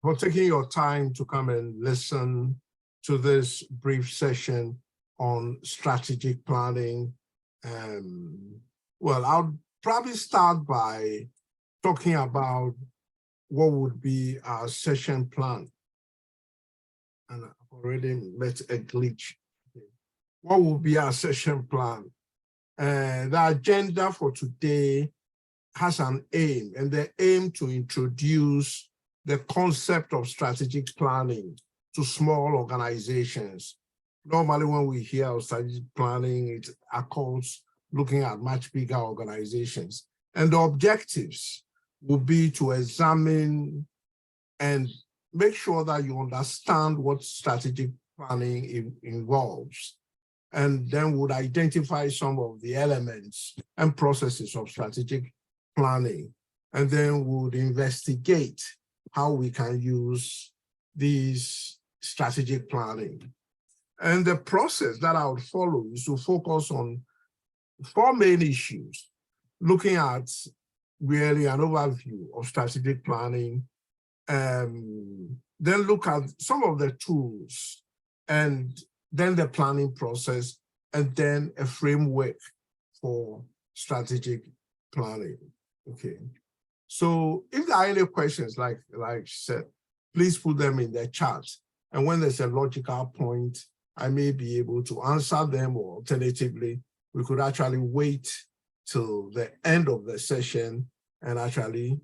for taking your time to come and listen to this brief session on strategic planning. Well, I'll probably start by talking about what would be our session plan. And I've already met a glitch. What will be our session plan? The agenda for today has an aim, and the aim to introduce the concept of strategic planning to small organizations. Normally, when we hear of strategic planning, it occurs looking at much bigger organizations. And the objectives will be to examine and make sure that you understand what strategic planning involves, and then would identify some of the elements and processes of strategic planning, and then would investigate how we can use these strategic planning. And the process that I would follow is to focus on 4 main issues, looking at really an overview of strategic planning, then look at some of the tools, and then the planning process, and then a framework for strategic planning. Okay. So if there are any questions, like she said, please put them in the chat. And when there's a logical point, I may be able to answer them, or alternatively, we could actually wait till the end of the session and actually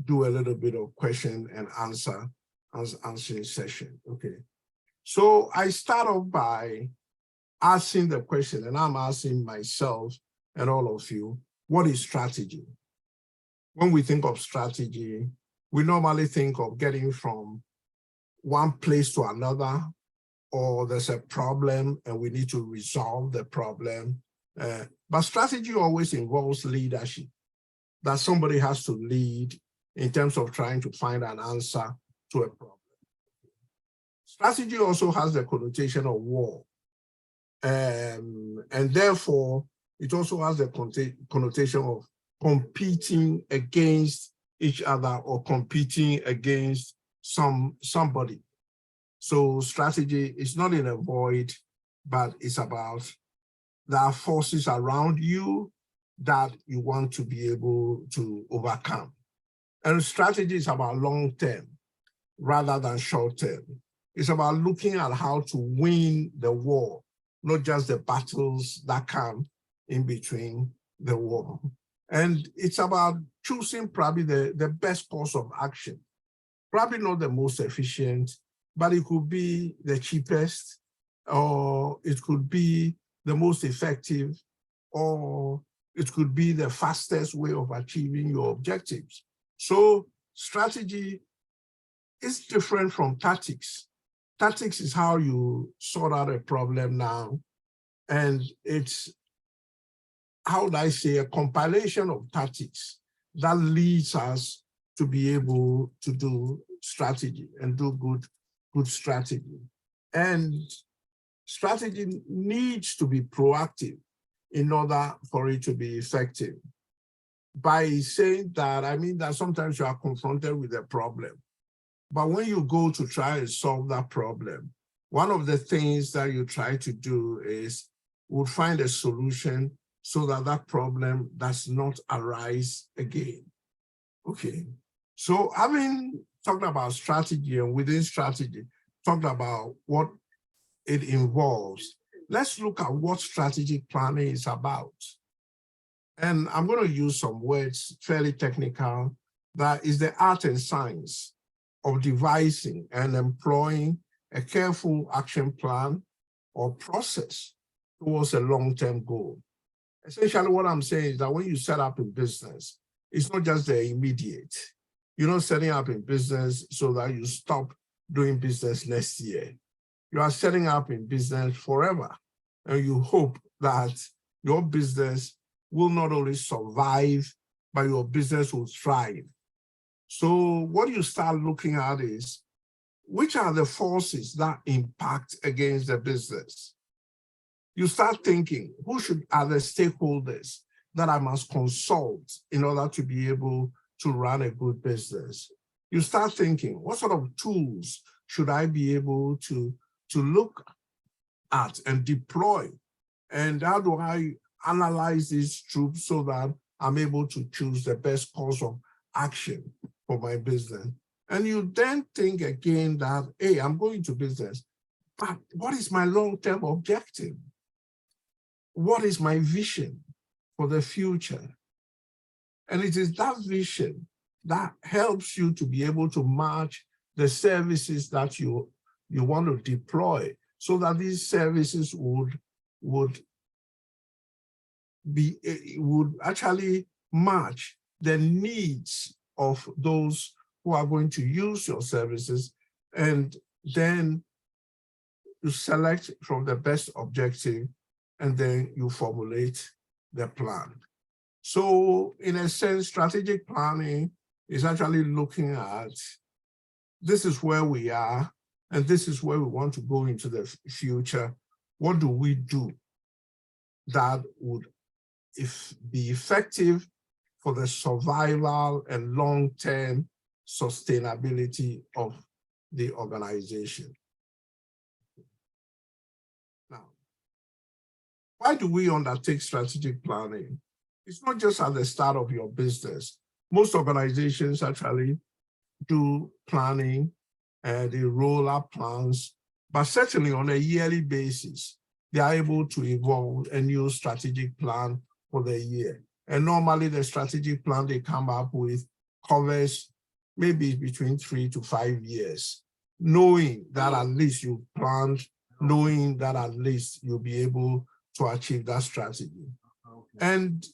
do a little bit of question and answering session. Okay. So I start off by asking the question, and I'm asking myself and all of you, what is strategy? When we think of strategy, we normally think of getting from one place to another, or there's a problem and we need to resolve the problem. But strategy always involves leadership, that somebody has to lead in terms of trying to find an answer to a problem. Strategy also has the connotation of war. And therefore, it also has the connotation of competing against each other, or competing against somebody. So strategy is not in a void, but it's about there are forces around you that you want to be able to overcome. And strategy is about long-term rather than short-term. It's about looking at how to win the war, not just the battles that come in between the war. And it's about choosing probably the best course of action. Probably not the most efficient, but it could be the cheapest, or it could be the most effective, or it could be the fastest way of achieving your objectives. So strategy is different from tactics. Tactics is how you sort out a problem now, and it's, how would I say, a compilation of tactics that leads us to be able to do strategy and do good strategy. And strategy needs to be proactive in order for it to be effective. By saying that, I mean that sometimes you are confronted with a problem, but when you go to try and solve that problem, one of the things that you try to do is would find a solution so that that problem does not arise again. Okay, so having talked about strategy, and within strategy, talked about what it involves, let's look at what strategic planning is about. And I'm going to use some words, fairly technical, that is the art and science of devising and employing a careful action plan or process towards a long-term goal. Essentially, what I'm saying is that when you set up in business, it's not just the immediate. You're not setting up in business so that you stop doing business next year. You are setting up in business forever, and you hope that your business will not only survive, but your business will thrive. So what you start looking at is, which are the forces that impact against the business? You start thinking, who are the stakeholders that I must consult in order to be able to run a good business? you start thinking, what sort of tools should I be able to look at and deploy? And how do I analyze these troops so that I'm able to choose the best course of action for my business? And you then think again that, hey, I'm going to business, but what is my long-term objective? What is my vision for the future? And it is that vision that helps you to be able to match the services that you want to deploy, so that these services would actually match the needs of those who are going to use your services, and then you select from the best objective, and then you formulate the plan. So in a sense, strategic planning is actually looking at, this is where we are, and this is where we want to go into the future. What do we do that would be effective for the survival and long-term sustainability of the organization? Now, why do we undertake strategic planning? It's not just at the start of your business. Most organizations actually do planning and they roll up plans, but certainly on a yearly basis, they are able to evolve a new strategic plan for the year. And normally the strategic plan they come up with covers maybe between 3 to 5 years, knowing that at least you planned, knowing that at least you'll be able to achieve that strategy. Okay. And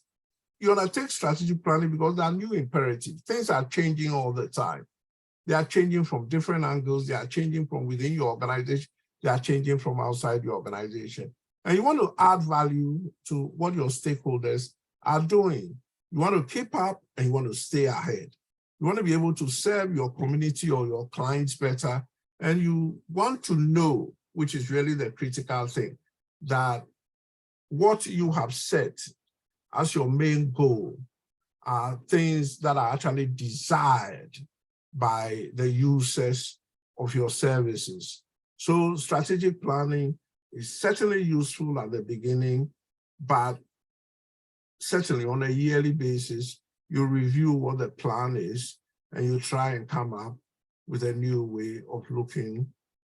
you undertake strategic planning because there are new imperatives. Things are changing all the time. They are changing from different angles. They are changing from within your organization. They are changing from outside your organization. And you want to add value to what your stakeholders are doing. You want to keep up and you want to stay ahead. You want to be able to serve your community or your clients better. And you want to know, which is really the critical thing, that what you have set as your main goal are things that are actually desired by the users of your services. So strategic planning is certainly useful at the beginning, but certainly on a yearly basis, you review what the plan is and you try and come up with a new way of looking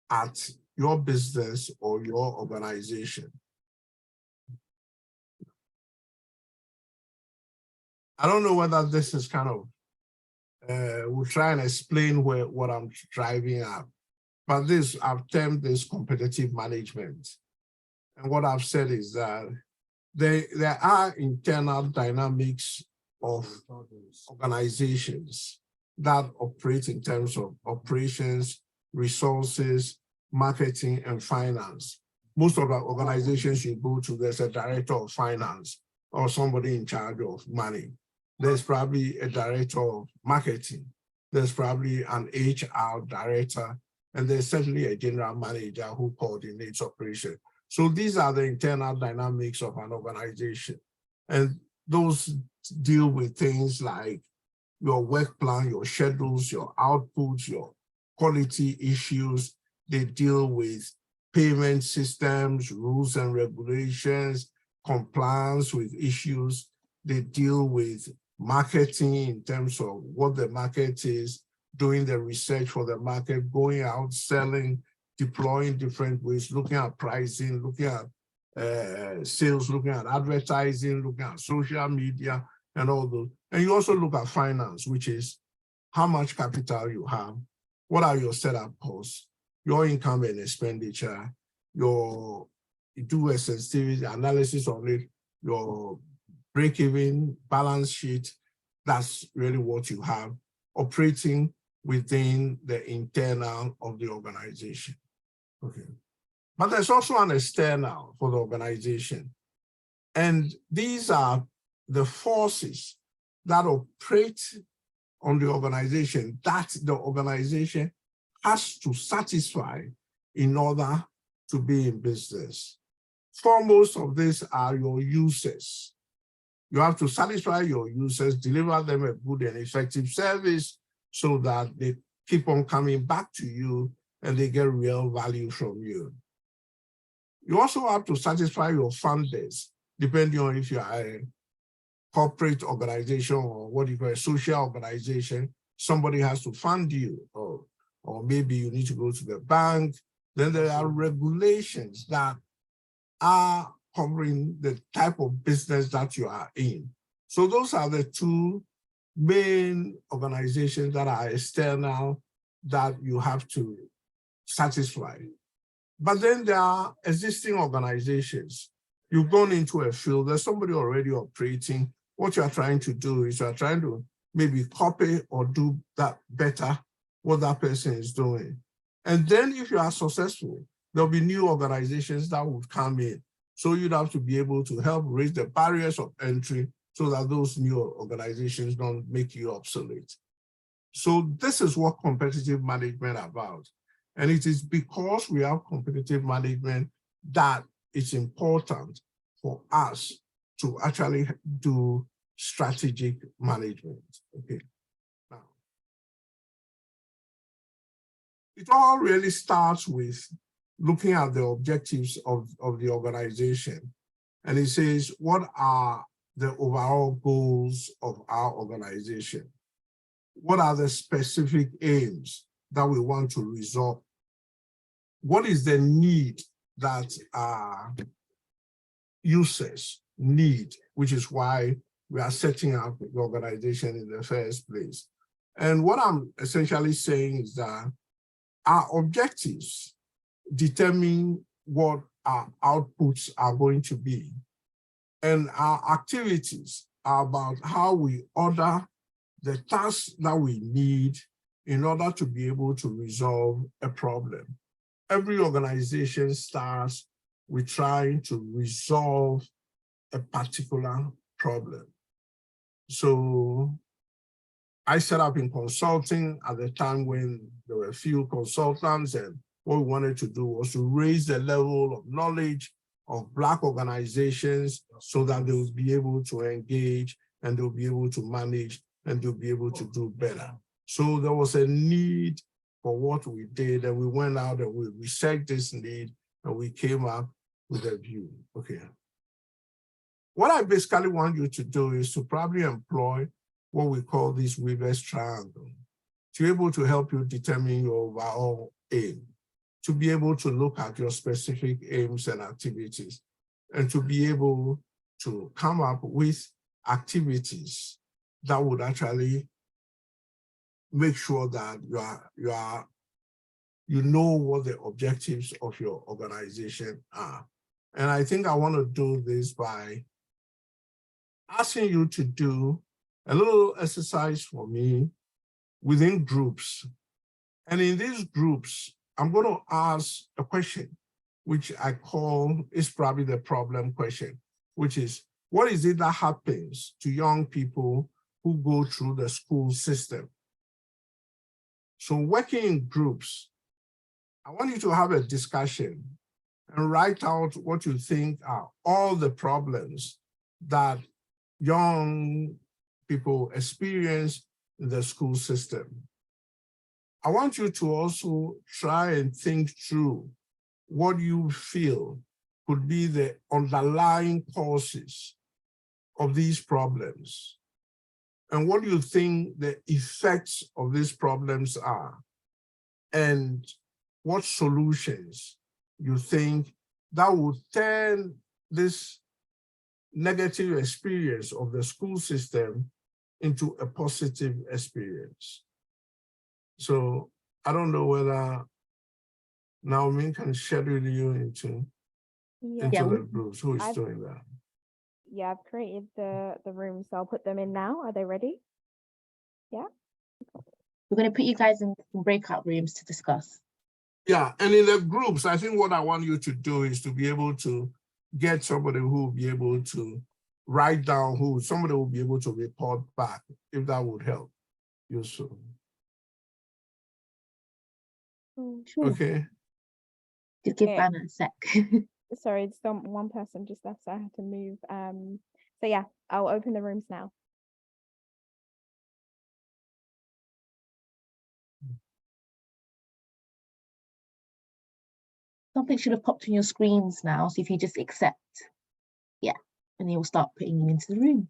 at your business or your organization. I don't know whether this is kind of, we'll try and explain what I'm driving at, but I've termed this competitive management. And what I've said is that there are internal dynamics of organizations that operate in terms of operations, resources, marketing, and finance. Most of the organizations you go to, there's a director of finance or somebody in charge of money. There's probably a director of marketing. There's probably an HR director, and there's certainly a general manager who coordinates operation. So these are the internal dynamics of an organization. And those deal with things like your work plan, your schedules, your outputs, your quality issues. They deal with payment systems, rules and regulations, compliance with issues. They deal with marketing in terms of what the market is, doing the research for the market, going out, selling, deploying different ways, looking at pricing, looking at sales, looking at advertising, looking at social media and all those. And you also look at finance, which is how much capital you have, what are your setup costs, your income and expenditure, you do a sensitivity analysis on it, your break-even balance sheet. That's really what you have operating within the internal of the organization. Okay. But there's also an external for the organization. And these are the forces that operate on the organization that the organization has to satisfy in order to be in business. Foremost of these are your users. You have to satisfy your users, deliver them a good and effective service so that they keep on coming back to you and they get real value from you. You also have to satisfy your funders, depending on if you are a corporate organization or what you call a social organization. Somebody has to fund you, or maybe you need to go to the bank. Then there are regulations that are covering the type of business that you are in. So those are the two main organizations that are external that you have to satisfy. But then there are existing organizations. You've gone into a field, there's somebody already operating. What you're trying to do is you're trying to maybe copy or do that better, what that person is doing. And then if you are successful, there'll be new organizations that would come in. So you'd have to be able to help raise the barriers of entry so that those new organizations don't make you obsolete. So this is what competitive management is about. And it is because we have competitive management that it's important for us to actually do strategic management. Okay. Now, it all really starts with looking at the objectives of the organization. And it says, what are the overall goals of our organization? What are the specific aims that we want to resolve? What is the need that our users need, which is why we are setting up the organization in the first place? And what I'm essentially saying is that our objectives determine what our outputs are going to be. And our activities are about how we order the tasks that we need in order to be able to resolve a problem. Every organization starts with trying to resolve a particular problem. So I set up in consulting at the time when there were few consultants, and what we wanted to do was to raise the level of knowledge of Black organizations so that they will be able to engage and they'll be able to manage and they'll be able to do better. So there was a need for what we did, and we went out and we researched this need and we came up with a view. Okay. What I basically want you to do is to probably employ what we call this Weaver's triangle to be able to help you determine your overall aim, to be able to look at your specific aims and activities, and to be able to come up with activities that would actually make sure that you know what the objectives of your organization are. And I think I want to do this by asking you to do a little exercise for me within groups. And in these groups, I'm going to ask a question, which I call is probably the problem question, which is, what is it that happens to young people who go through the school system? So working in groups, I want you to have a discussion and write out what you think are all the problems that young people experience in the school system. I want you to also try and think through what you feel could be the underlying causes of these problems and what you think the effects of these problems are, and what solutions you think that would turn this negative experience of the school system into a positive experience. So I don't know whether Naomi can schedule you into the groups. Who is doing that? Yeah, I've created the rooms, so I'll put them in now. Are they ready? Yeah. We're going to put you guys in breakout rooms to discuss. Yeah, and in the groups, I think what I want you to do is to be able to get somebody who will be able to write down somebody will be able to report back, if that would help you. So. Sure. Okay. Just give Anna a sec. Sorry, one person just left, so I had to move. So yeah, I'll open the rooms now. Something should have popped on your screens now. So if you just accept, yeah, and it will start putting you into the room.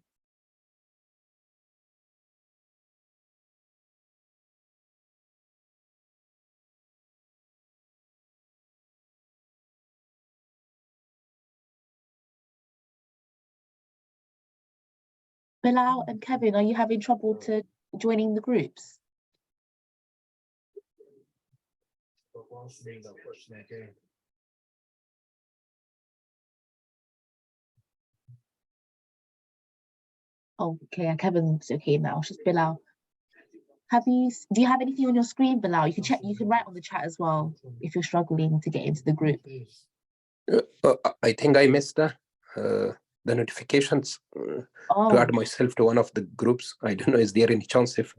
Bilal and Kevin, are you having trouble to joining the groups? Oh, okay, Kevin's okay now. It's just Bilal. Do you have anything on your screen, Bilal? You can check. You can write on the chat as well if you're struggling to get into the group. I think I missed the notifications to add myself to one of the groups. I don't know. Is there any chance if?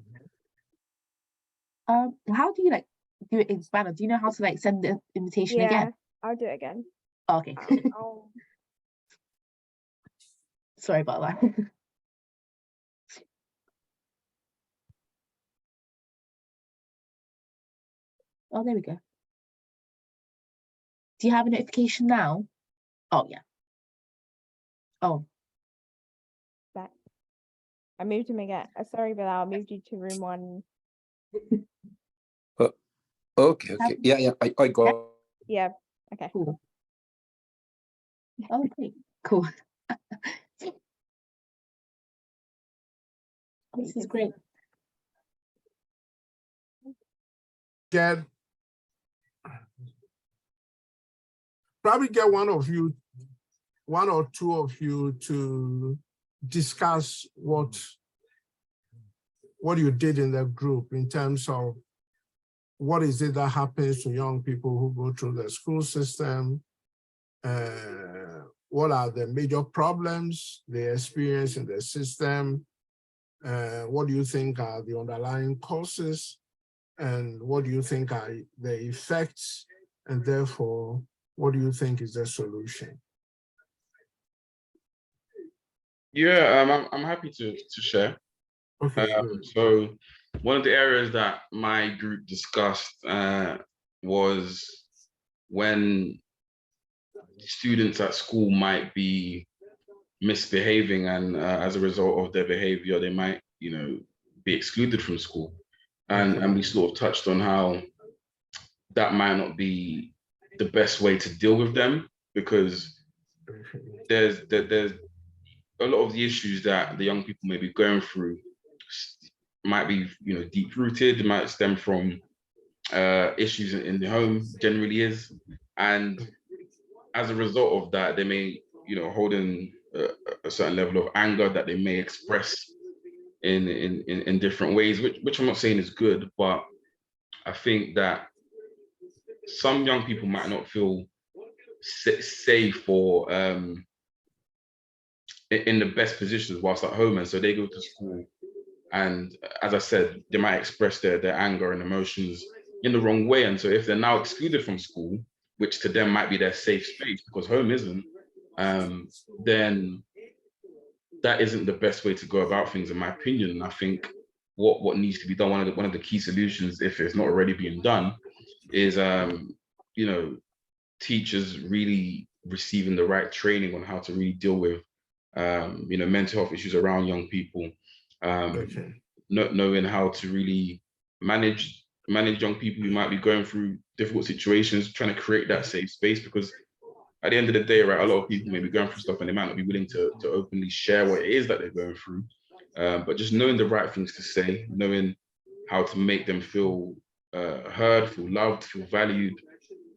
How do you do it in Spanish? Do you know how to send the invitation again? I'll do it again. Oh, okay. Sorry about that. Oh, there we go. Do you have a notification now? Oh, yeah. Oh. Back. I moved him again. Sorry, Bilal, I moved you to room 1. Okay. Yeah. I got. Yeah. Okay. Cool. Okay. Cool. This is great. Probably get one or two of you to discuss what you did in the group in terms of what is it that happens to young people who go through the school system. What are the major problems they experience in the system? What do you think are the underlying causes? And what do you think are the effects? And therefore, what do you think is the solution? Yeah, I'm happy to share. Okay. So one of the areas that my group discussed was when students at school might be misbehaving, and as a result of their behavior, they might, be excluded from school. And we sort of touched on how that might not be the best way to deal with them, because there's a lot of the issues that the young people may be going through might be, deep rooted. It might stem from issues in the home, generally is, and as a result of that, they may, hold in a certain level of anger that they may express in different ways, which I'm not saying is good, but I think that some young people might not feel safe or in the best positions whilst at home, and so they go to school, and as I said, they might express their anger and emotions in the wrong way, and so if they're now excluded from school, which to them might be their safe space because home isn't, then that isn't the best way to go about things, in my opinion. And I think what needs to be done, one of the key solutions, if it's not already being done, is teachers really receiving the right training on how to really deal with mental health issues around young people, not knowing how to really manage young people who might be going through difficult situations, trying to create that safe space, because at the end of the day, right, a lot of people may be going through stuff and they might not be willing to openly share what it is that they're going through, but just knowing the right things to say, knowing how to make them feel heard, feel loved, feel valued,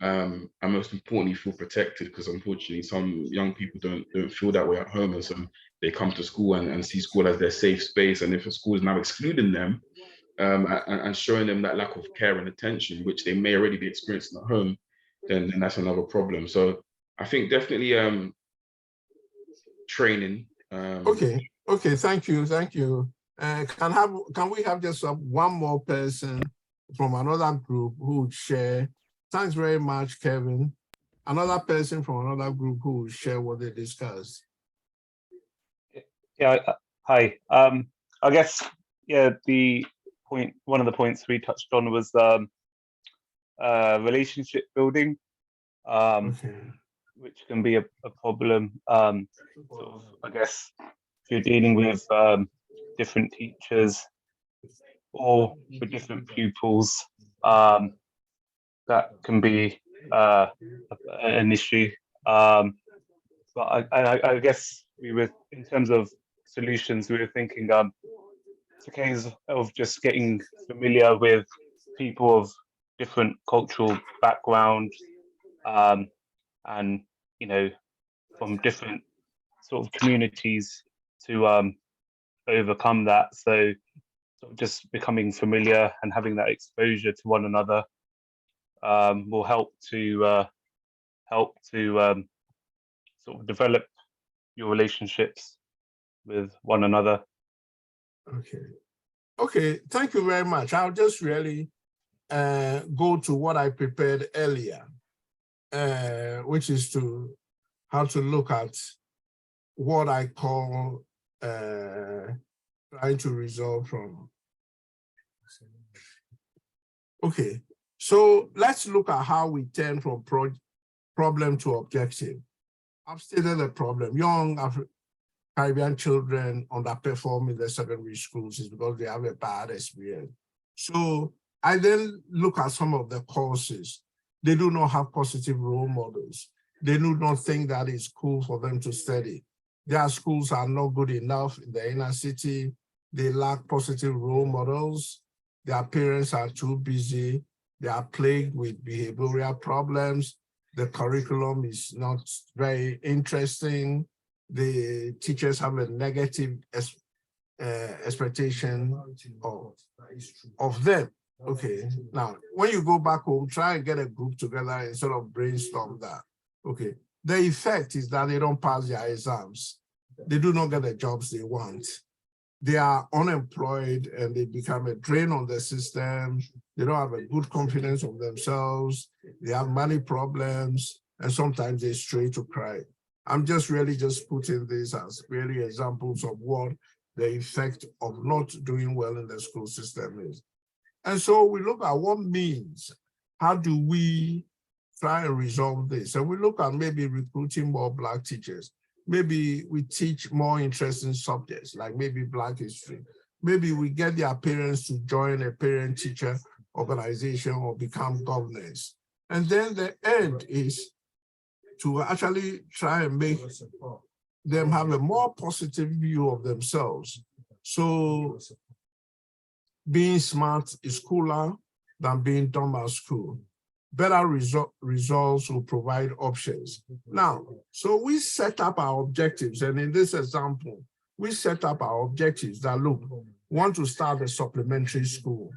and most importantly, feel protected, because unfortunately some young people don't feel that way at home, and so they come to school and see school as their safe space, and if a school is now excluding them and showing them that lack of care and attention, which they may already be experiencing at home, then that's another problem. So I think definitely training. Okay, thank you. Can we have just one more person from another group who would share? Thanks very much, Kevin. Another person from another group who will share what they discussed. Yeah, hi. I guess, yeah, one of the points we touched on was relationship building. Okay. which can be a problem. Sort of, I guess, if you're dealing with different teachers or with different pupils, that can be an issue. But I guess we were, in terms of solutions, we were thinking it's a case of just getting familiar with people of different cultural background, and from different sort of communities to overcome that. So sort of just becoming familiar and having that exposure to one another will help to sort of develop your relationships with one another. Okay. Okay, thank you very much. I'll just really go to what I prepared earlier, which is how to look at what I call trying to resolve from. Okay, so let's look at how we turn from problem to objective. I've stated the problem. Young Caribbean children underperform in the secondary schools is because they have a bad experience. So I then look at some of the causes. They do not have positive role models. They do not think that it's cool for them to study. Their schools are not good enough in the inner city. They lack positive role models. Their parents are too busy. They are plagued with behavioral problems. The curriculum is not very interesting. The teachers have a negative expectation of them. Okay, now when you go back home, try and get a group together and sort of brainstorm that. Okay, the effect is that they don't pass their exams. They do not get the jobs they want. They are unemployed and they become a drain on the system. They don't have a good confidence of themselves. They have money problems, and sometimes they stray to crime. I'm just really just putting this as really examples of what the effect of not doing well in the school system is. And so we look at what means, how do we try and resolve this? And we look at maybe recruiting more Black teachers. Maybe we teach more interesting subjects, like maybe Black history. Maybe we get their parents to join a parent-teacher organization or become governors. And then the end is to actually try and make them have a more positive view of themselves. So being smart is cooler than being dumb at school. Better results will provide options. Now, so we set up our objectives, and in this example, we set up our objectives that look, want to start a supplementary school.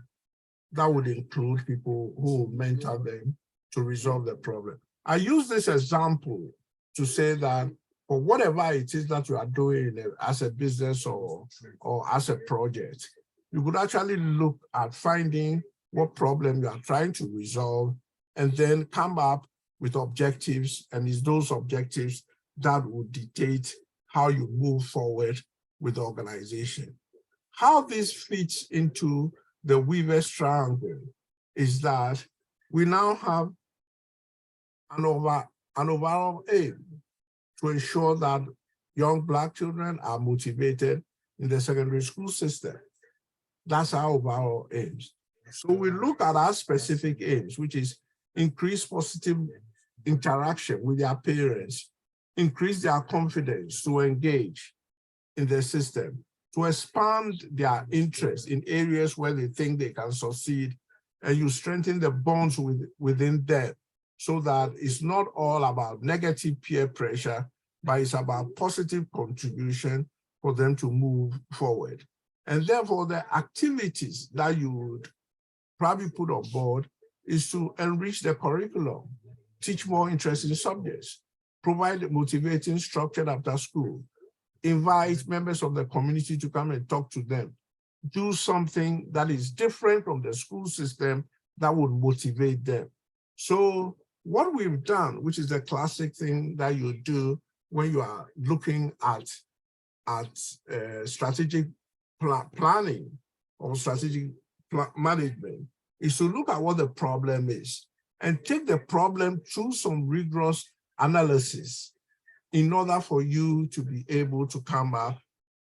That would include people who mentor them to resolve the problem. I use this example to say that for whatever it is that you are doing as a business or as a project, you could actually look at finding what problem you are trying to resolve and then come up with objectives, and it's those objectives that will dictate how you move forward with the organization. How this fits into the Weaver's triangle is that we now have an overall aim to ensure that young Black children are motivated in the secondary school system. That's our overall aims. So we look at our specific aims, which is increase positive interaction with their parents, increase their confidence to engage in the system, to expand their interest in areas where they think they can succeed, and you strengthen the bonds within them so that it's not all about negative peer pressure, but it's about positive contribution for them to move forward. And therefore, the activities that you would probably put on board is to enrich the curriculum, teach more interesting subjects, provide motivating structure after school, invite members of the community to come and talk to them, do something that is different from the school system that would motivate them. So what we've done, which is the classic thing that you do when you are looking at strategic planning or strategic management, is to look at what the problem is and take the problem through some rigorous analysis in order for you to be able to come up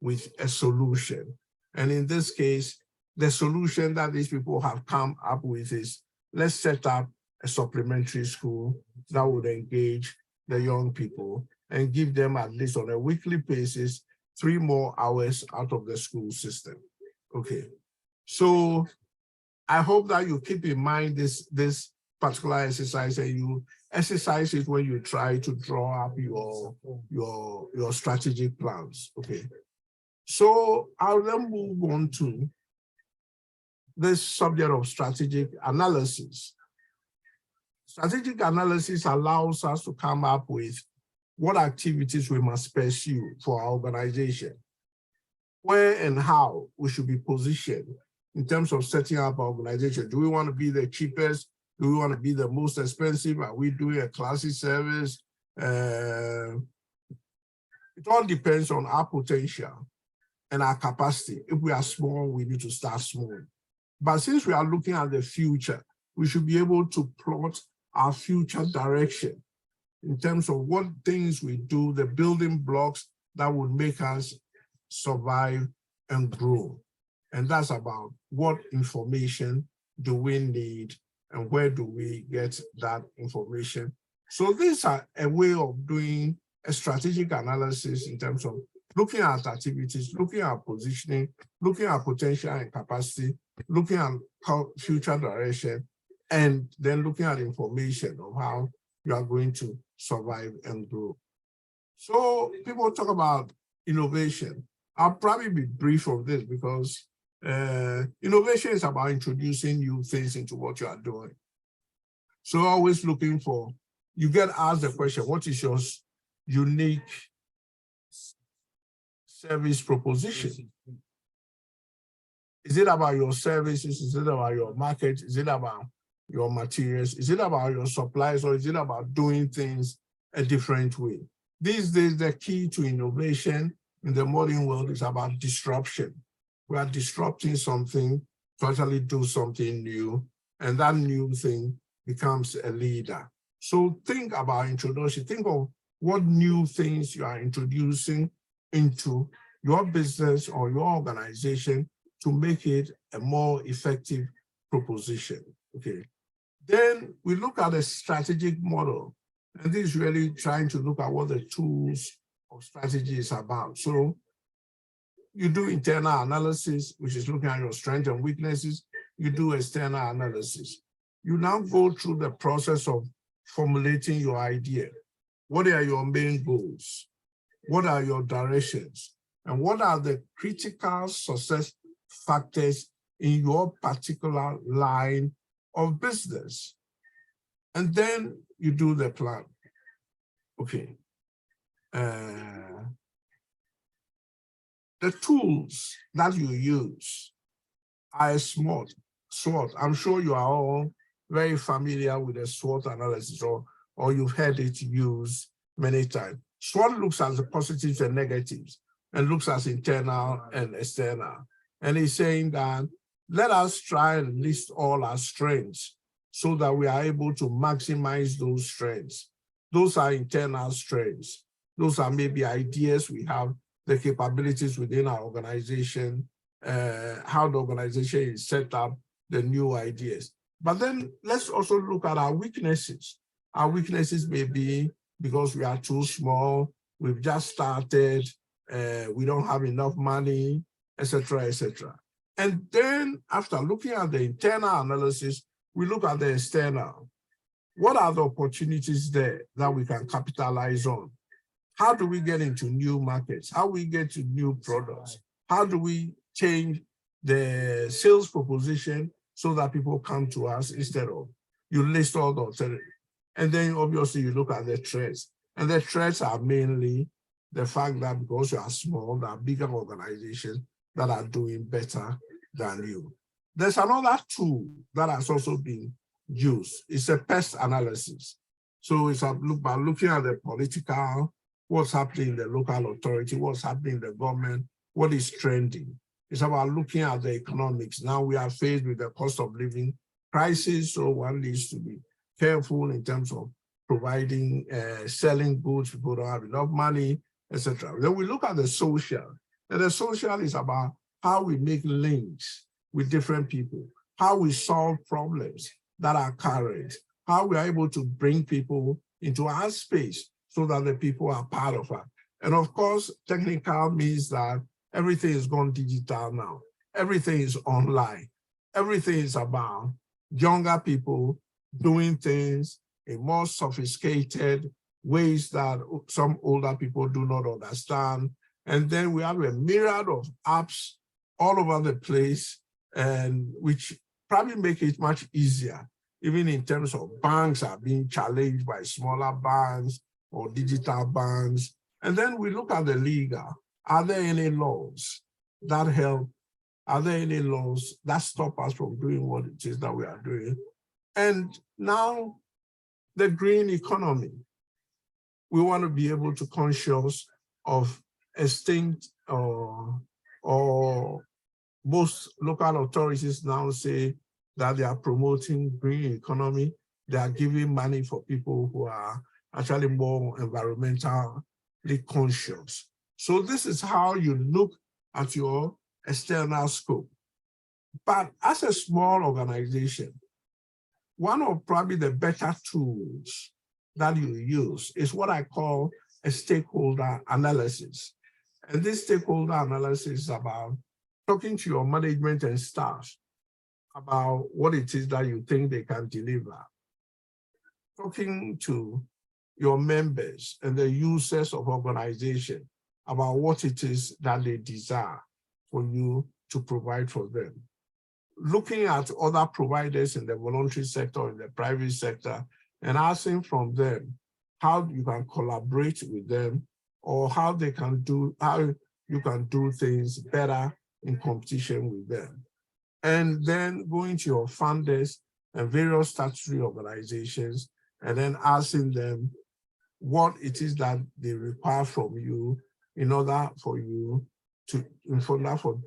with a solution. And in this case, the solution that these people have come up with is, let's set up a supplementary school that would engage the young people and give them, at least on a weekly basis, 3 more hours out of the school system. Okay, so I hope that you keep in mind this particular exercise, and you exercise it when you try to draw up your strategic plans. Okay, so I'll then move on to this subject of strategic analysis. Strategic analysis allows us to come up with what activities we must pursue for our organization, where and how we should be positioned in terms of setting up our organization. Do we want to be the cheapest? Do we want to be the most expensive? Are we doing a classy service? It all depends on our potential and our capacity. If we are small, we need to start small. But since we are looking at the future, we should be able to plot our future direction in terms of what things we do, the building blocks that would make us survive and grow. And that's about what information do we need and where do we get that information. So these are a way of doing a strategic analysis in terms of looking at activities, looking at positioning, looking at potential and capacity, looking at future direction, and then looking at information of how you are going to survive and grow. So people talk about innovation. I'll probably be brief on this because innovation is about introducing new things into what you are doing. So always looking for, you get asked the question, what is your unique service proposition? Is it about your services? Is it about your market? Is it about your materials? Is it about your supplies, or is it about doing things a different way? These days, the key to innovation in the modern world is about disruption. We are disrupting something to actually do something new, and that new thing becomes a leader. So think about introduction. Think of what new things you are introducing into your business or your organization to make it a more effective proposition. Okay. Then we look at a strategic model, and this is really trying to look at what the tools of strategy is about. So you do internal analysis, which is looking at your strengths and weaknesses. You do external analysis. You now go through the process of formulating your idea. What are your main goals? What are your directions? And what are the critical success factors in your particular line of business? And then you do the plan. Okay. The tools that you use are SWOT. I'm sure you are all very familiar with the SWOT analysis, or you've heard it used many times. SWOT looks at the positives and negatives and looks at internal and external. And he's saying that let us try and list all our strengths so that we are able to maximize those strengths. Those are internal strengths. Those are maybe ideas we have, the capabilities within our organization, how the organization is set up, the new ideas. But then let's also look at our weaknesses. Our weaknesses may be because we are too small, we've just started, we don't have enough money, etc., etc. And then after looking at the internal analysis, we look at the external. What are the opportunities there that we can capitalize on? How do we get into new markets? How do we get to new products? How do we change the sales proposition so that people come to us instead of you list all the alternatives? And then obviously you look at the threats. And the threats are mainly the fact that because you are small, there are bigger organizations that are doing better than you. There's another tool that has also been used. It's a pest analysis. So it's about looking at the political, what's happening in the local authority, what's happening in the government, what is trending. It's about looking at the economics. Now we are faced with the cost of living crisis, so one needs to be careful in terms of providing, selling goods. People don't have enough money, etc. Then we look at the social, and the social is about how we make links with different people, how we solve problems that are current, how we are able to bring people into our space so that the people are part of it. And of course, technical means that everything is gone digital now. Everything is online. Everything is about younger people doing things in more sophisticated ways that some older people do not understand. And then we have a myriad of apps all over the place, and which probably make it much easier, even in terms of banks are being challenged by smaller banks or digital banks. And then we look at the legal. Are there any laws that help? Are there any laws that stop us from doing what it is that we are doing? And now the green economy. We want to be able to conscious of extinct or most local authorities now say that they are promoting green economy. They are giving money for people who are actually more environmentally conscious. So this is how you look at your external scope. But as a small organization, one of probably the better tools that you use is what I call a stakeholder analysis. And this stakeholder analysis is about talking to your management and staff about what it is that you think they can deliver. Talking to your members and the users of organization about what it is that they desire for you to provide for them. Looking at other providers in the voluntary sector, in the private sector, and asking from them how you can collaborate with them or how they can do, how you can do things better in competition with them. And then going to your funders and various statutory organizations and then asking them what it is that they require from you in order for you to, for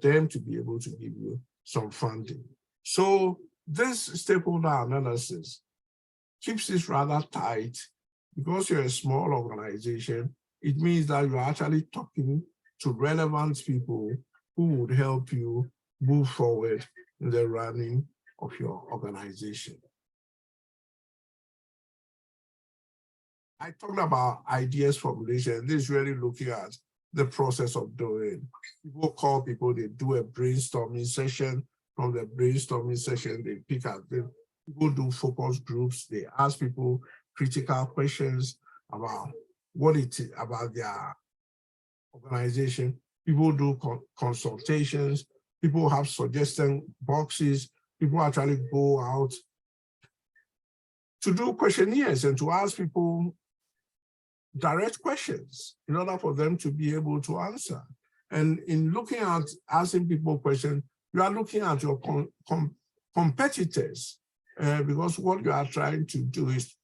them to be able to give you some funding. So this stakeholder analysis keeps this rather tight. Because you're a small organization, it means that you're actually talking to relevant people who would help you move forward in the running of your organization. I talked about ideas formulation. This is really looking at the process of doing. People call people, they do a brainstorming session. From the brainstorming session, they pick out them. People do focus groups. They ask people critical questions about what it is about their organization. People do consultations. People have suggestion boxes. People actually go out to do questionnaires and to ask people direct questions in order for them to be able to answer. And in looking at asking people questions, you are looking at your competitors because what you are trying to do is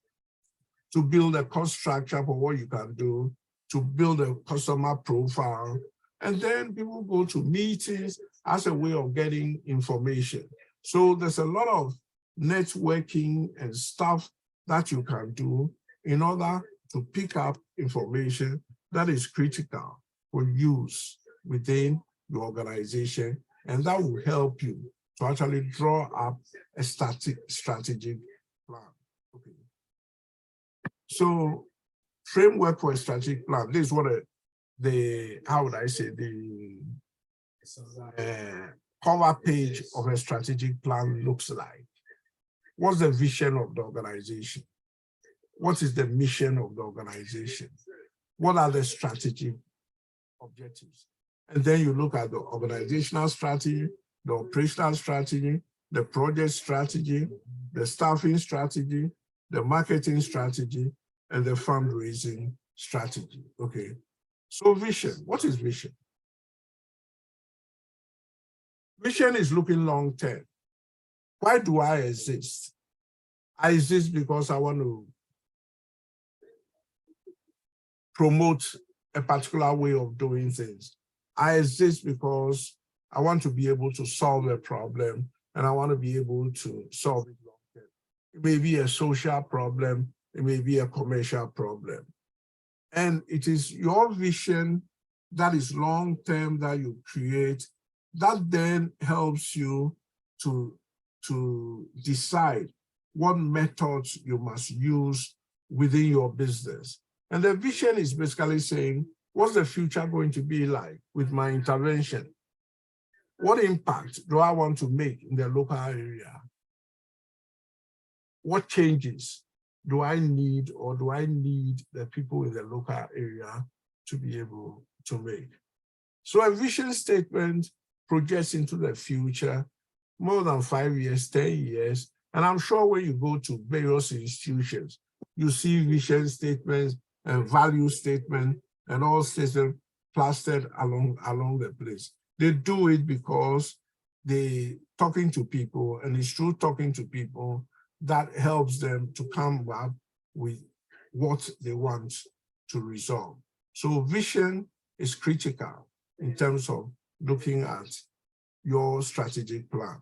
to build a cost structure for what you can do, to build a customer profile. And then people go to meetings as a way of getting information. So there's a lot of networking and stuff that you can do in order to pick up information that is critical for use within your organization. And that will help you to actually draw up a strategic plan. Okay. So framework for a strategic plan, this is what how would I say, the cover page of a strategic plan looks like. What's the vision of the organization? What is the mission of the organization? What are the strategic objectives? And then you look at the organizational strategy, the operational strategy, the project strategy, the staffing strategy, the marketing strategy, and the fundraising strategy. Okay. So vision, what is vision? Vision is looking long term. Why do I exist? I exist because I want to promote a particular way of doing things. I exist because I want to be able to solve a problem and I want to be able to solve it long term. It may be a social problem. It may be a commercial problem. And it is your vision that is long-term that you create that then helps you to decide what methods you must use within your business. And the vision is basically saying, what's the future going to be like with my intervention? What impact do I want to make in the local area? What changes do I need, or do I need the people in the local area to be able to make? So a vision statement projects into the future, more than 5 years, 10 years. And I'm sure when you go to various institutions, you see vision statements and value statements and all statements plastered along the place. They do it because they're talking to people, and it's through talking to people that helps them to come up with what they want to resolve. So vision is critical in terms of looking at your strategic plan.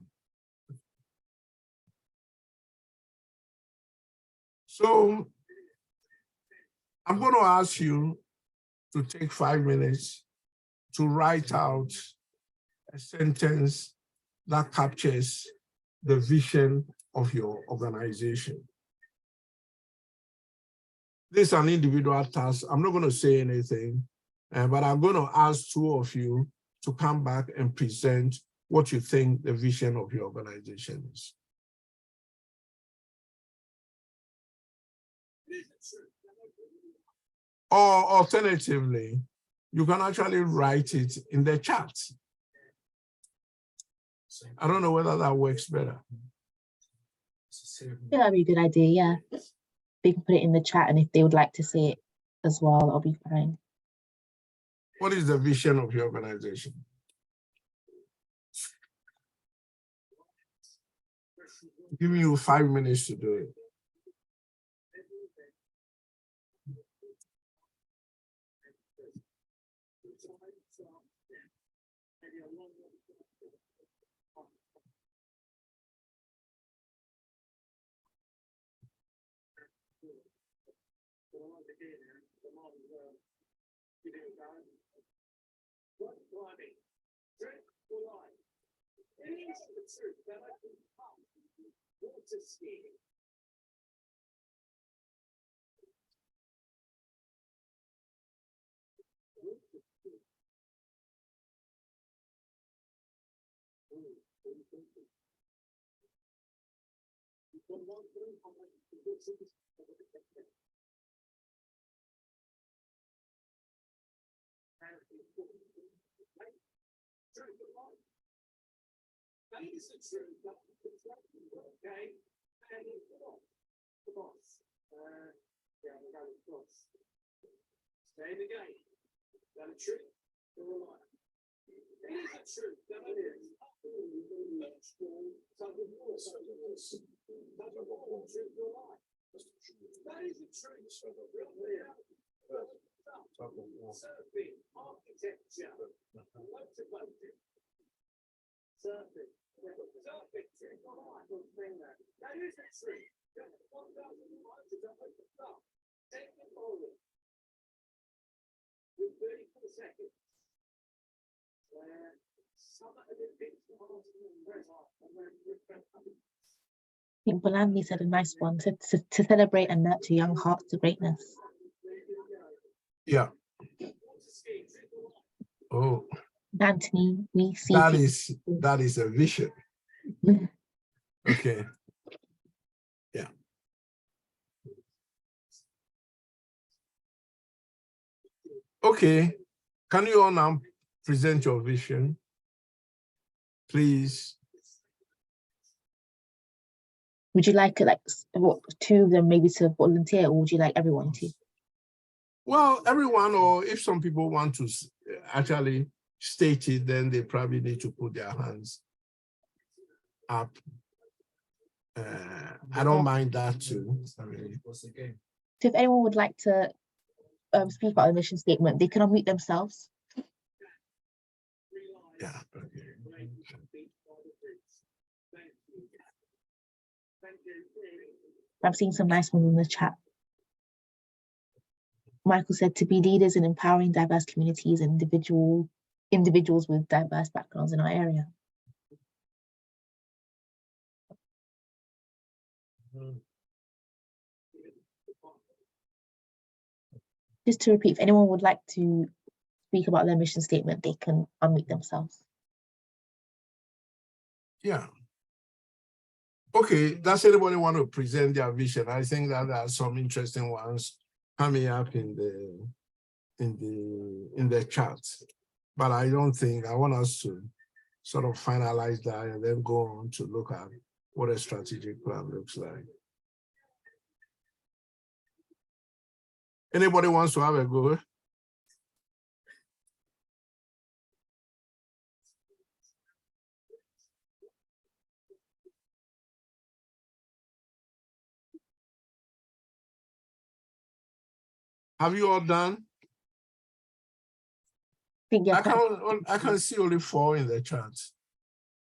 So I'm going to ask you to take 5 minutes to write out a sentence that captures the vision of your organization. This is an individual task. I'm not going to say anything, but I'm going to ask 2 of you to come back and present what you think the vision of your organization is. Or alternatively, you can actually write it in the chat. I don't know whether that works better. Yeah, that'd be a good idea, yeah. They can put it in the chat, and if they would like to see it as well, that'll be fine. What is the vision of your organization? Giving you 5 minutes to do it. I think Bolangi said a nice one, to celebrate and nurture young hearts to greatness. Yeah. Oh, Anthony, we see that is a vision. Okay. Yeah. Okay. Can you all now present your vision, please? Would you like like 2 of them maybe to volunteer, or would you like everyone to? Well, everyone, or if some people want to actually state it, then they probably need to put their hands up. I don't mind that too. So if anyone would like to speak about the mission statement, they can unmute themselves. Yeah. I'm seeing some nice ones in the chat. Michael said to be leaders in empowering diverse communities and individuals with diverse backgrounds in our area. Just to repeat, if anyone would like to speak about their mission statement, they can unmute themselves. Yeah. Okay, does anybody want to present their vision? I think that there are some interesting ones coming up in the chat, but I don't think I want us to sort of finalize that and then go on to look at what a strategic plan looks like. Anybody wants to have a go? Have you all done? I can see only 4 in the chat.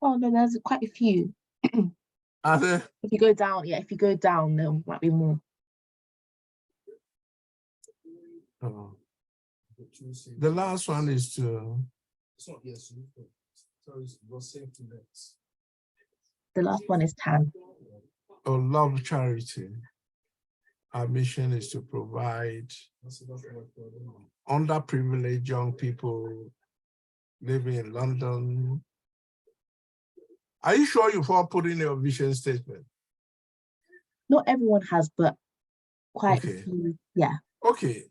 Oh no, there's quite a few. Are there? If you go down, yeah, if you go down, there might be more. Oh. The last one is to. The last one is 10. Oh, love charity. Our mission is to provide underprivileged young people living in London. Are you sure you've all put in your vision statement? Not everyone has, but quite Okay. a few, yeah. Okay.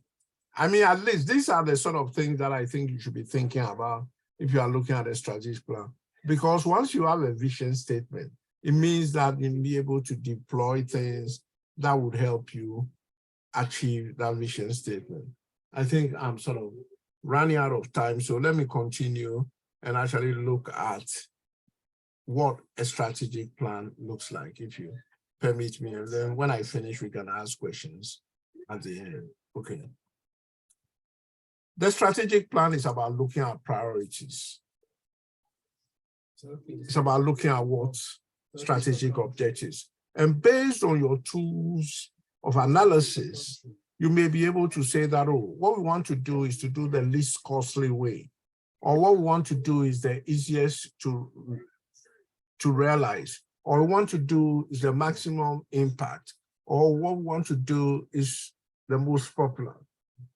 I mean, at least these are the sort of things that I think you should be thinking about if you are looking at a strategic plan. Because once you have a vision statement, it means that you'll be able to deploy things that would help you achieve that vision statement. I think I'm sort of running out of time, so let me continue and actually look at what a strategic plan looks like, if you permit me. And then when I finish, we can ask questions at the end. Okay. The strategic plan is about looking at priorities. It's about looking at what strategic objectives. And based on your tools of analysis, you may be able to say that, oh, what we want to do is to do the least costly way. Or what we want to do is the easiest to realize. Or we want to do is the maximum impact. Or what we want to do is the most popular.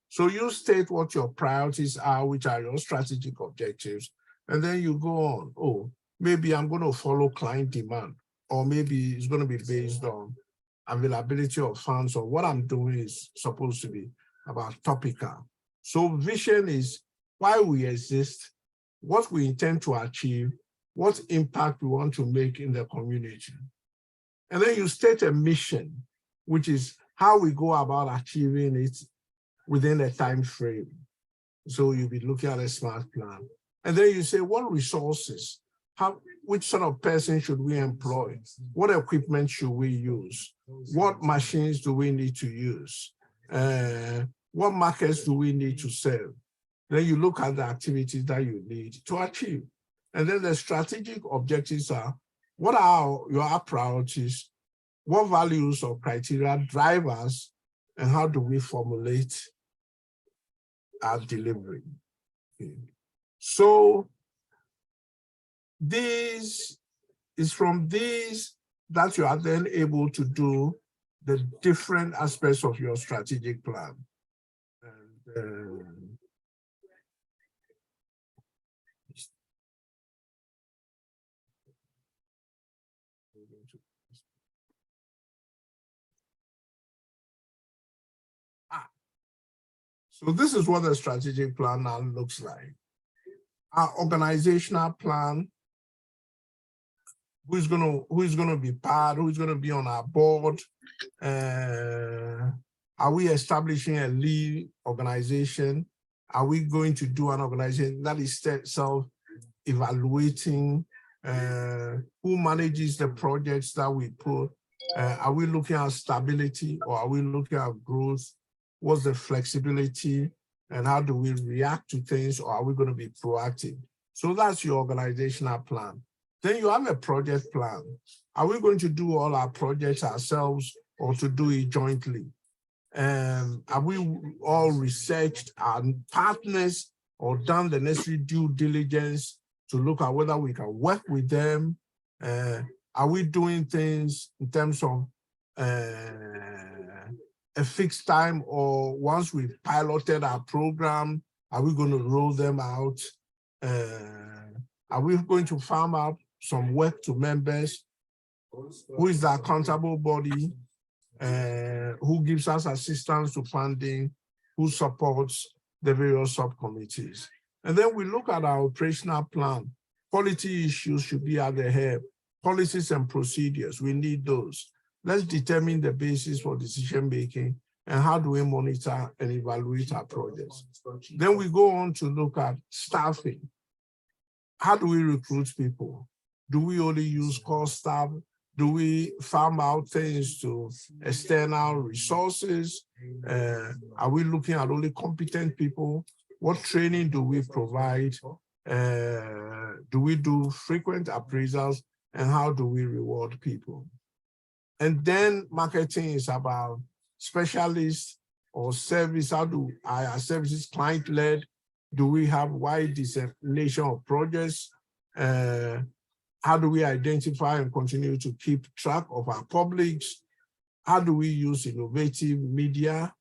So you state what your priorities are, which are your strategic objectives, and then you go on, oh, maybe I'm going to follow client demand, or maybe it's going to be based on availability of funds, or what I'm doing is supposed to be about topical. So vision is why we exist, what we intend to achieve, what impact we want to make in the community. And then you state a mission, which is how we go about achieving it within a time frame. So you'll be looking at a smart plan. And then you say, what resources, which sort of person should we employ? What equipment should we use? What machines do we need to use? What markets do we need to serve? Then you look at the activities that you need to achieve. And then the strategic objectives are, what are your priorities? What values or criteria drive us? And how do we formulate our delivery? Okay. So this is from these that you are then able to do the different aspects of your strategic plan. And, so this is what the strategic plan now looks like. Our organizational plan, who's gonna be part, who's gonna be on our board, are we establishing a lead organization? Are we going to do an organization that is self-evaluating? Who manages the projects that we put? Are we looking at stability, or are we looking at growth? What's the flexibility, and how do we react to things, or are we going to be proactive? So that's your organizational plan. Then you have a project plan. Are we going to do all our projects ourselves, or to do it jointly? Have we all researched our partners or done the necessary due diligence to look at whether we can work with them? Are we doing things in terms of a fixed time, or once we've piloted our program, are we going to roll them out? Are we going to farm out some work to members? Who is the accountable body? Who gives us assistance to funding? Who supports the various subcommittees? And then we look at our operational plan. Quality issues should be at the head. Policies and procedures, we need those. Let's determine the basis for decision making and how do we monitor and evaluate our projects. Then we go on to look at staffing. How do we recruit people? Do we only use core staff? Do we farm out things to external resources? Are we looking at only competent people? What training do we provide? Do we do frequent appraisals? And how do we reward people? And then marketing is about specialists or service. How do our services client-led? Do we have wide dissemination of projects? How do we identify and continue to keep track of our publics? How do we use innovative media?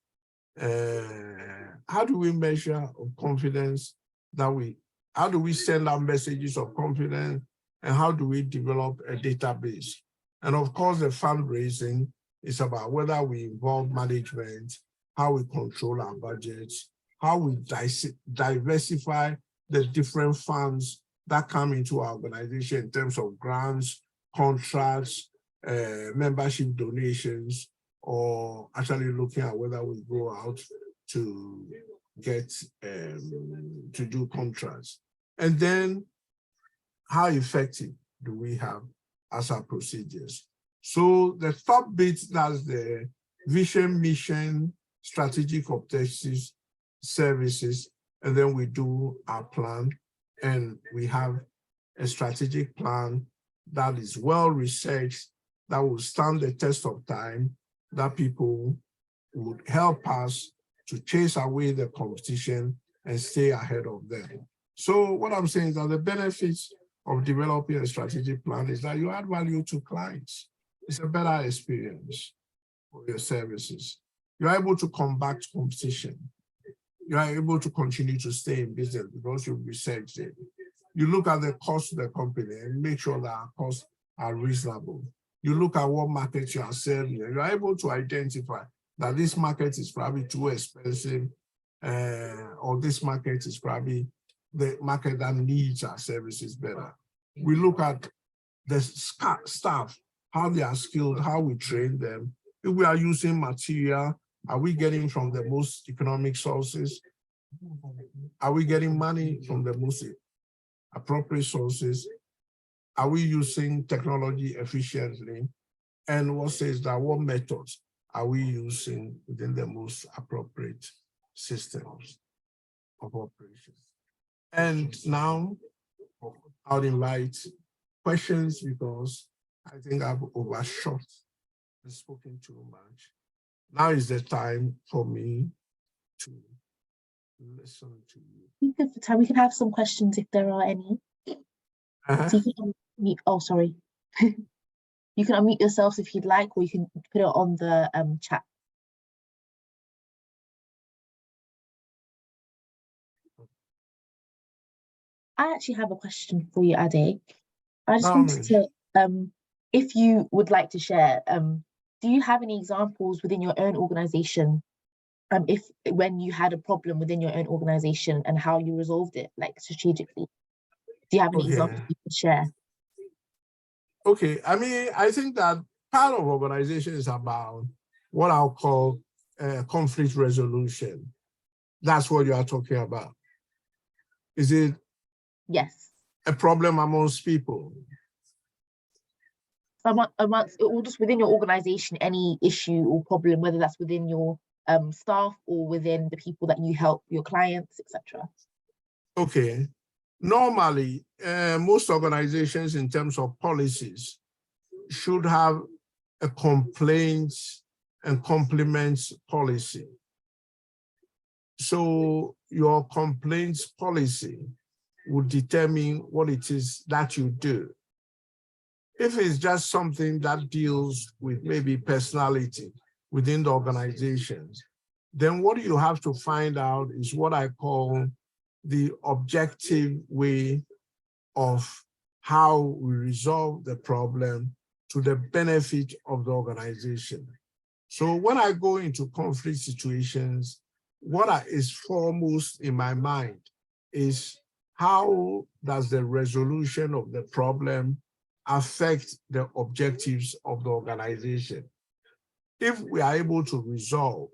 How do we measure confidence how do we send out messages of confidence? And how do we develop a database? And of course, the fundraising is about whether we involve management, how we control our budgets, how we diversify the different funds that come into our organization in terms of grants, contracts, membership donations, or actually looking at whether we go out to get to do contracts. And then how effective do we have as our procedures? So the top bit, that's the vision, mission, strategic objectives, services, and then we do our plan, and we have a strategic plan that is well researched, that will stand the test of time, that people would help us to chase away the competition and stay ahead of them. So what I'm saying is that the benefits of developing a strategic plan is that you add value to clients. It's a better experience for your services. You're able to combat competition. You are able to continue to stay in business because you've researched it. You look at the cost of the company and make sure that our costs are reasonable. You look at what markets you are serving, and you're able to identify that this market is probably too expensive, or this market is probably the market that needs our services better. We look at the staff, how they are skilled, how we train them. If we are using material, are we getting from the most economic sources? Are we getting money from the most appropriate sources? Are we using technology efficiently? And what says that what methods are we using within the most appropriate systems of operations? And now I'll invite questions because I think I've overshot and spoken too much. Now is the time for me to listen to you. Good for time. We can have some questions if there are any. So you can unmute, oh, sorry. You can unmute yourselves if you'd like, or you can put it on the chat. I actually have a question for you, Ade. I just wanted to, if you would like to share, do you have any examples within your own organization, when you had a problem within your own organization and how you resolved it, like strategically? Do you have any examples you could share? Okay, I mean, I think that part of organization is about what I'll call conflict resolution. That's what you are talking about. Is it? Yes. A problem amongst people? Amongst, or just within your organization, any issue or problem, whether that's within your staff or within the people that you help, your clients, etc. Okay. Normally, most organizations in terms of policies should have a complaints and complements policy. So your complaints policy would determine what it is that you do. If it's just something that deals with maybe personality within the organizations, then what you have to find out is what I call the objective way of how we resolve the problem to the benefit of the organization. So when I go into conflict situations, what is foremost in my mind is how does the resolution of the problem affect the objectives of the organization? If we are able to resolve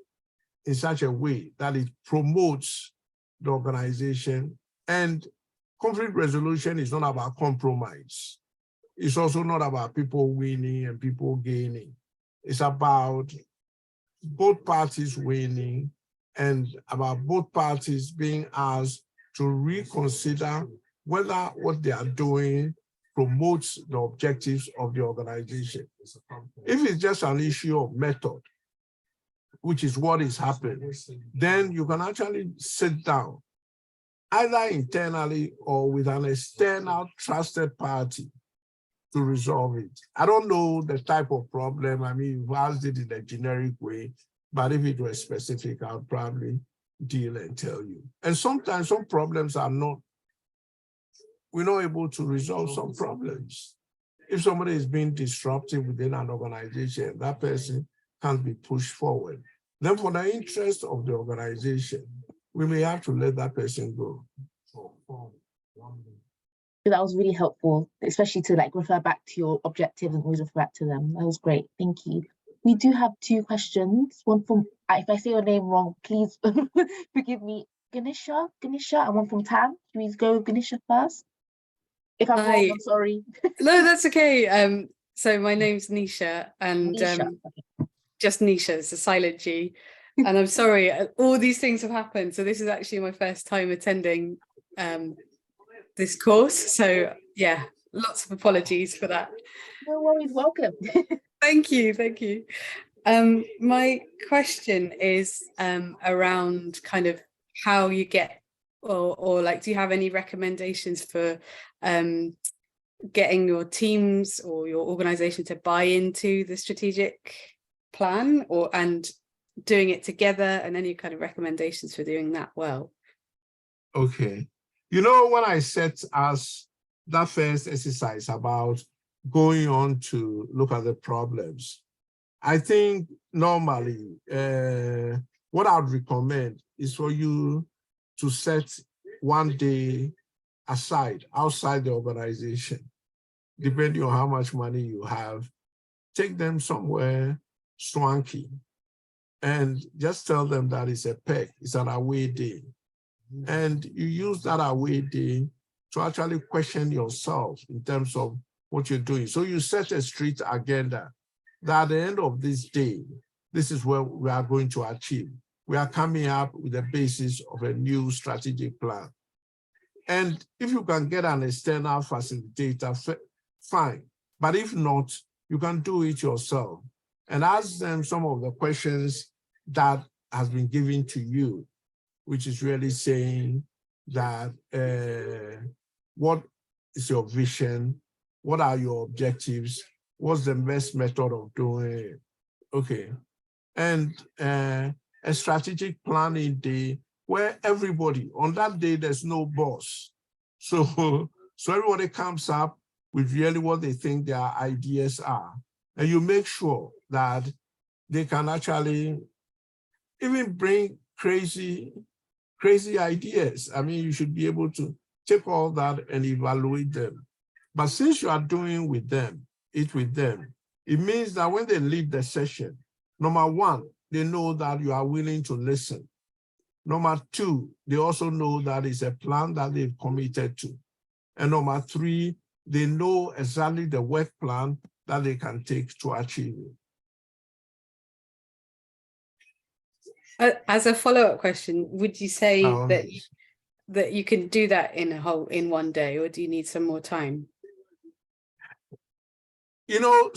in such a way that it promotes the organization, and conflict resolution is not about compromise. It's also not about people winning and people gaining. It's about both parties winning and about both parties being asked to reconsider whether what they are doing promotes the objectives of the organization. If it's just an issue of method, which is what is happening, then you can actually sit down, either internally or with an external trusted party, to resolve it. I don't know the type of problem. I mean, you've asked it in a generic way, but if it was specific, I'll probably deal and tell you. And sometimes some problems are not, we're not able to resolve some problems. If somebody is being disruptive within an organization, that person can't be pushed forward. Then for the interest of the organization, we may have to let that person go. That was really helpful, especially to like refer back to your objectives and always refer back to them. That was great. Thank you. We do have two questions. One from, if I say your name wrong, please forgive me. Ganesha, and one from Tam. Can we go Ganesha first? If I'm wrong, I'm sorry. No, that's okay. So my name's Nisha, and Nisha. just Nisha, it's a silent G. And I'm sorry, all these things have happened. So this is actually my first time attending this course. So yeah, lots of apologies for that. No worries, welcome. Thank you, thank you. My question is around kind of how you get, or like, do you have any recommendations for getting your teams or your organization to buy into the strategic plan, and doing it together, and any kind of recommendations for doing that well? Okay. You know, when I set us that first exercise about going on to look at the problems, I think normally what I would recommend is for you to set one day aside outside the organization, depending on how much money you have. Take them somewhere swanky and just tell them that it's a peg, it's an away day. And you use that away day to actually question yourself in terms of what you're doing. So you set a strict agenda that at the end of this day, this is where we are going to achieve. We are coming up with the basis of a new strategic plan. And if you can get an external facilitator, fine. But if not, you can do it yourself and ask them some of the questions that has been given to you, which is really saying that what is your vision? What are your objectives? What's the best method of doing it? Okay. And a strategic planning day where everybody, on that day, there's no boss. So everybody comes up with really what they think their ideas are. And you make sure that they can actually even bring crazy ideas. I mean, you should be able to take all that and evaluate them. But since you are doing it with them, it means that when they leave the session, number one, they know that you are willing to listen. Number two, they also know that it's a plan that they've committed to. And number three, they know exactly the work plan that they can take to achieve it. As a follow-up question, would you say that you can do that in one day, or do you need some more time? You know,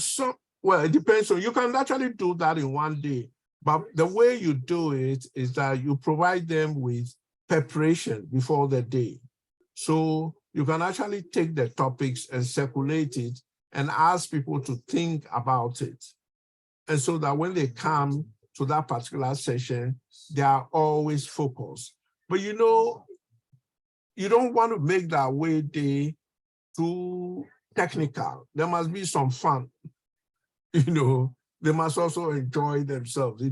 Well, it depends on, you can actually do that in one day, but the way you do it is that you provide them with preparation before the day. So you can actually take the topics and circulate it and ask people to think about it. And so that when they come to that particular session, they are always focused. But you know, you don't want to make that way day too technical. There must be some fun. You know, they must also enjoy themselves.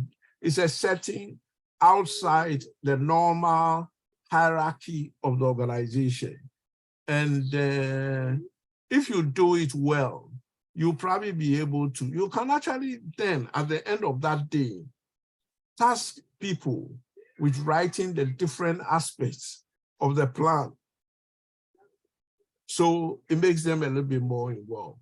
It's a setting outside the normal hierarchy of the organization. And if you do it well, you'll probably be able to, you can actually then at the end of that day, task people with writing the different aspects of the plan. So it makes them a little bit more involved.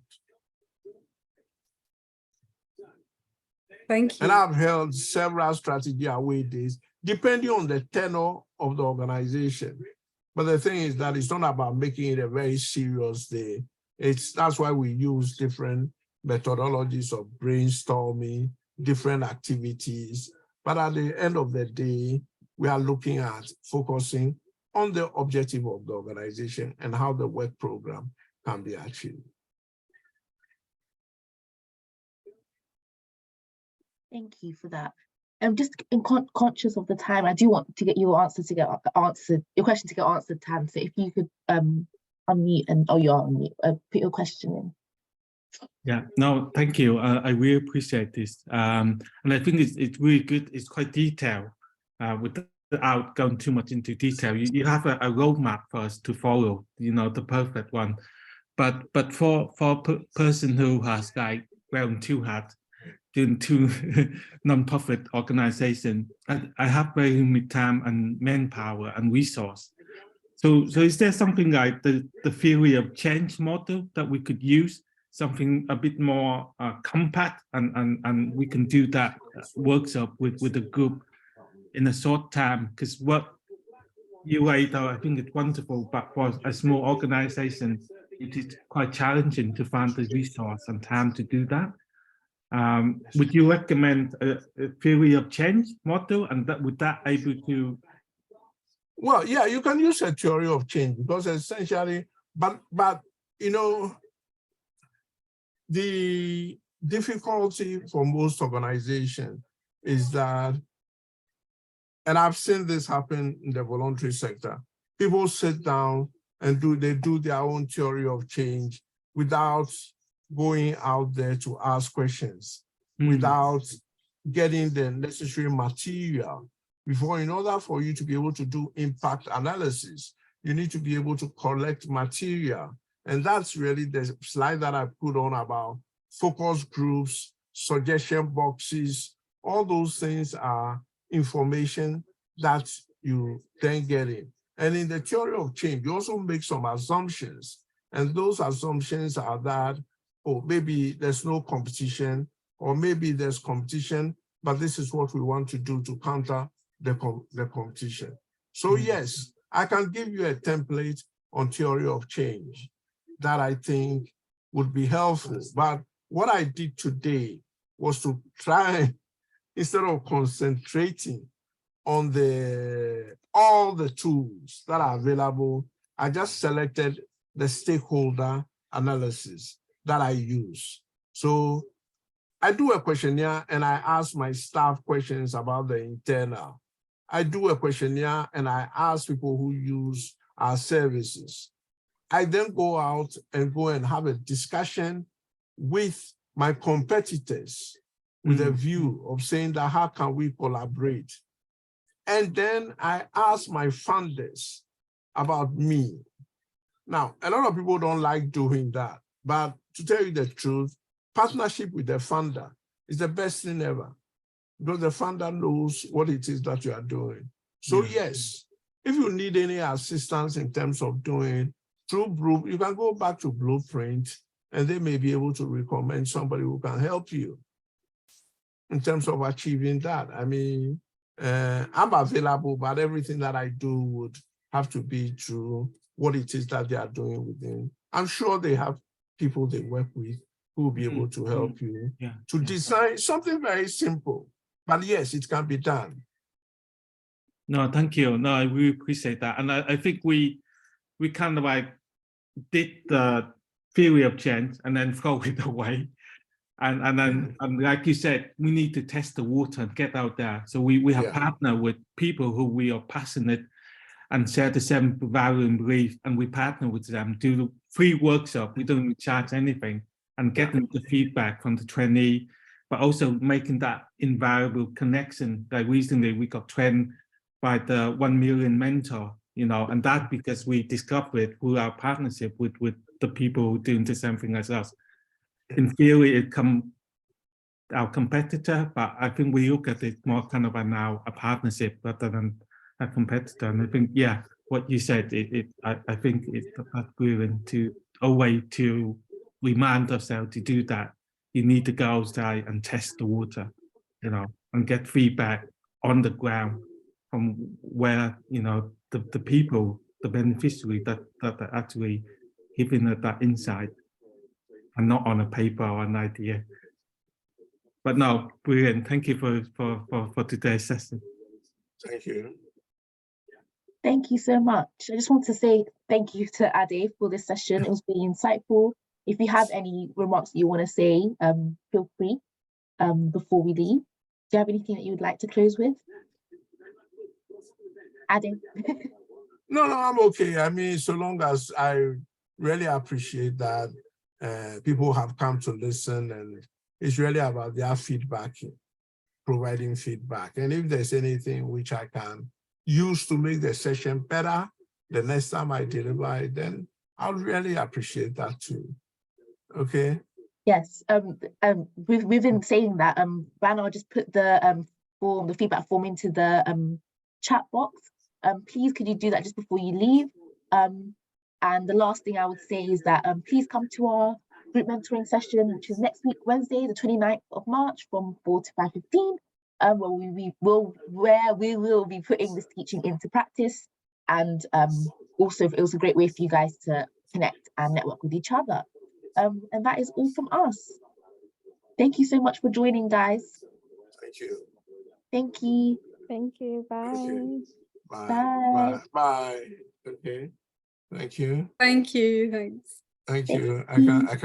Thank you. And I've held several strategy away days, depending on the tenor of the organization. But the thing is that it's not about making it a very serious day. That's why we use different methodologies of brainstorming, different activities. But at the end of the day, we are looking at focusing on the objective of the organization and how the work program can be achieved. Thank you for that. I'm just conscious of the time. I do want to get your answer to get answered, your question to get answered, Tam. So if you could unmute and you're on mute, put your question in. Yeah, no, thank you. I really appreciate this. And I think it's really good. It's quite detailed without going too much into detail. You have a roadmap for us to follow, you know, the perfect one. But for a person who has like wearing two hats, doing two non-profit organizations, I have very limited time and manpower and resource. So is there something like the theory of change model that we could use, something a bit more compact, and we can do that workshop with a group in a short time? Because what you laid out, I think it's wonderful, but for a small organization, it is quite challenging to find the resource and time to do that. Would you recommend a theory of change model, and would that able to? Well, yeah, you can use a theory of change because essentially, but you know, the difficulty for most organizations is that, and I've seen this happen in the voluntary sector, people sit down and they do their own theory of change without going out there to ask questions, without getting the necessary material. Before, in order for you to be able to do impact analysis, you need to be able to collect material. And that's really the slide that I put on about focus groups, suggestion boxes. All those things are information that you then get in. And in the theory of change, you also make some assumptions. And those assumptions are that, oh, maybe there's no competition, or maybe there's competition, but this is what we want to do to counter the competition. So yes, I can give you a template on theory of change that I think would be helpful. But what I did today was to try, instead of concentrating on all the tools that are available, I just selected the stakeholder analysis that I use. So I do a questionnaire and I ask my staff questions about the internal. I do a questionnaire and I ask people who use our services. I then go out and have a discussion with my competitors with a view of saying that how can we collaborate? And then I ask my funders about me. Now, a lot of people don't like doing that, but to tell you the truth, partnership with the funder is the best thing ever, because the funder knows what it is that you are doing. So yes, if you need any assistance in terms of doing through Blue, you can go back to Blueprint and they may be able to recommend somebody who can help you in terms of achieving that. I mean, I'm available, but everything that I do would have to be through what it is that they are doing within. I'm sure they have people they work with who will be able to help you Yeah. to design something very simple. But yes, it can be done. No, thank you. No, I really appreciate that. And I think we kind of like did the theory of change and then throw it away. And then, and like you said, we need to test the water and get out there. So we have partnered with people who we are passionate and share the same value and belief, and we partner with them, do the free workshop. We don't even charge anything, and getting the feedback from the trainee, but also making that invaluable connection. Like recently, we got trained by the 1 million mentor, you know, and that because we discovered it through our partnership with the people doing the same thing as us. In theory, it come our competitor, but I think we look at it more kind of a partnership rather than a competitor. And I think, yeah, what you said, I think it's brilliant to a way to remind ourselves to do that. You need to go outside and test the water, you know, and get feedback on the ground from where, you know, the people, the beneficiary that are actually giving that insight and not on a paper or an idea. But no, brilliant. Thank you for today's session. Thank you. Thank you so much. I just want to say thank you to Ade for this session. It was really insightful. If you have any remarks that you want to say, feel free before we leave. Do you have anything that you would like to close with? Ade? No, I'm okay. I mean, so long as I really appreciate that people have come to listen, and it's really about their feedback, providing feedback. And if there's anything which I can use to make the session better the next time I deliver it, then I'll really appreciate that too. Okay. Yes. We've been saying that. Rana, just put the form, the feedback form, into the chat box. Please, could you do that just before you leave? And the last thing I would say is that please come to our group mentoring session, which is next week, Wednesday, the 29th of March, from 4 to 5:15. Where we will be putting this teaching into practice, and also it was a great way for you guys to connect and network with each other. And that is all from us. Thank you so much for joining, guys. Thank you. Thank you. Thank you. Bye. Okay. Bye. Bye. Bye. Okay. Thank you. Thank you. Thanks. Thank you. Thank you. I can